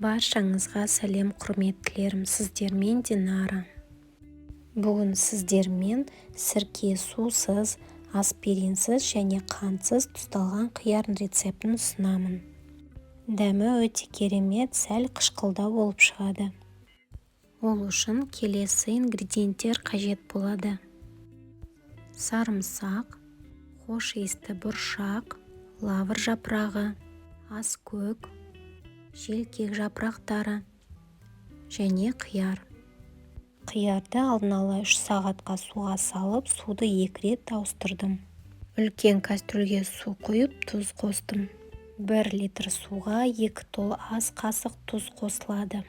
Баршаңызға сәлем құрметтілерім, сіздермен Динара. Бүгін сіздермен сірке сусыз, аспиринсіз және қантсыз тұздалған қиярдың рецептін ұсынамын. Дәмі өте керемет, сәл қышқылдау болып шығады. Ол үшін келесі ингредиенттер қажет болады. Сарымсақ, хош иісті бұршақ, лавр жапырағы, аскөк, желкек жапырақтары және қияр. Қиярды алдын ала 3 сағатқа суға салып, суды 2 рет ауыстырдым. Үлкен кастрюльге су құйып, тұз қостым. 1 литр суға 2 толы ас қасық тұз қосылады.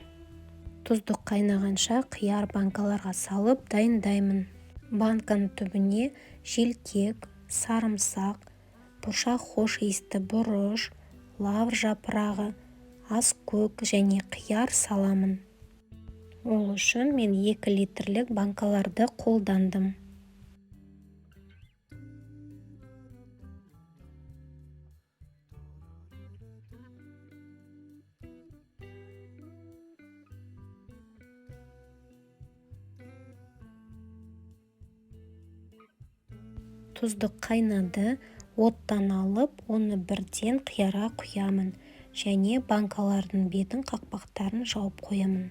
Тұзды қайнағанша қияр банкаларға салып дайындаймын. Банканың түбіне желкек, сарымсақ, бұршақ хош иісті бұрыш, лавр жапырағы, аскөк және қияр саламын. Ол үшін мен 2 литрлік банкаларды қолдандым. Тұзды қайнады, оттан алып, оны бірден қияра құямын және банкалардың бетін қақпақтарын жауып қоямын.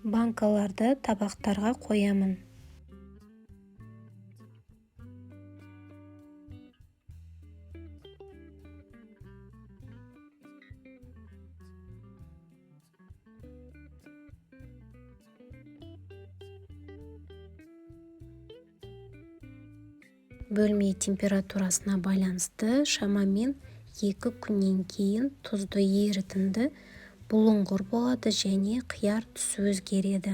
Банкаларды табақтарға қоямын. Бөлме температурасына байланысты шамамен 2 күннен кейін тұзды ерітінді, бұлыңғыр болады және қияр түсі өзгереді.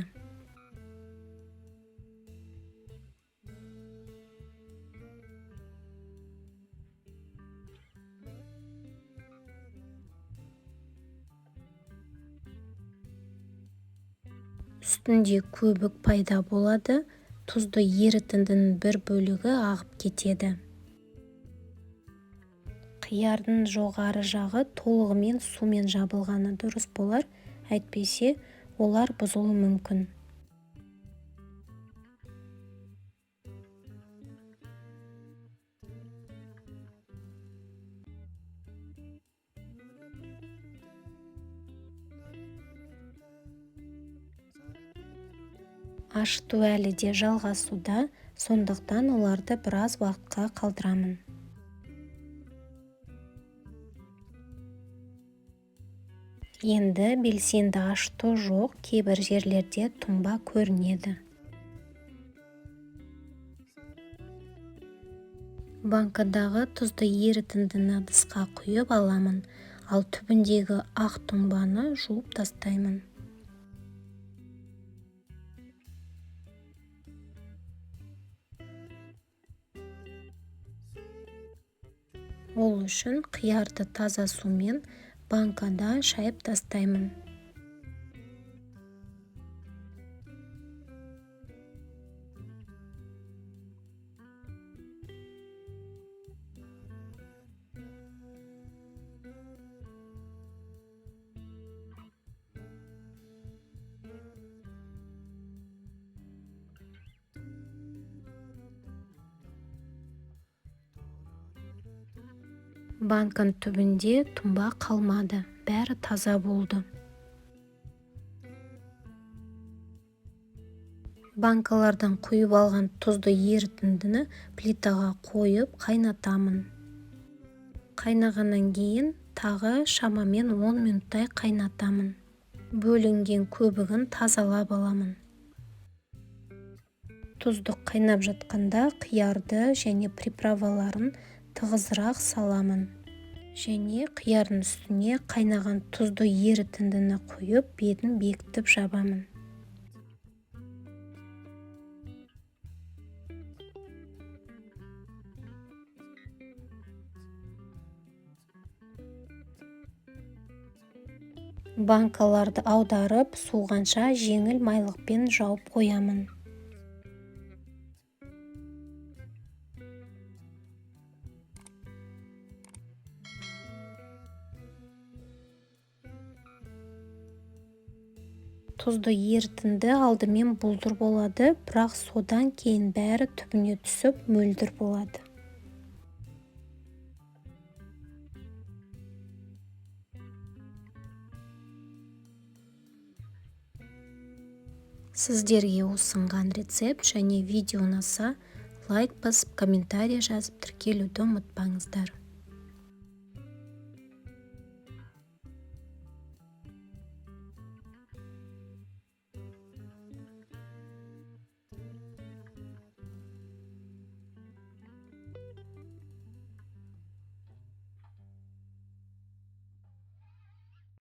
Үстінде көбік пайда болады, тұзды ерітіндінің бір бөлігі ағып кетеді. Қиярдың жоғары жағы толығымен сумен жабылғаны дұрыс болар, әйтпесе олар бұзылуы мүмкін. Ашыту әлі де жалғасуда, сондықтан оларды біраз уақытқа қалдырамын. Енді белсенді ашыту жоқ, кейбір жерлерде тұнба көрінеді. Банкадағы тұзды ерітіндіні ыдысқа құйып аламын, ал түбіндегі ақ тұнбаны жуып тастаймын. Ол үшін қиярды таза сумен банкада шайып тастаймын. Банканың түбінде тұнба қалмады, бәрі таза болды. Банкалардан құйып алған тұзды ерітіндіні плитаға қойып қайнатамын. Қайнағаннан кейін тағы шамамен 10 минуттай қайнатамын. Бөлінген көбігін тазалап аламын. Тұзды қайнап жатқанда қиярды және приправаларын тығызырақ саламын. Және қиярдың үстіне қайнаған тұзды ерітіндіні құйып, бетін бекітіп жабамын. Банкаларды аударып, суығанша жеңіл майлықпен жауып қоямын. Тұзды ерітінді алдымен бұлдыр болады, бірақ содан кейін бәрі түбіне түсіп мөлдір болады. Сіздерге ұсынған рецепт және видео ұнаса, лайк басып, комментарий жазып тіркелуді ұмытпаңыздар.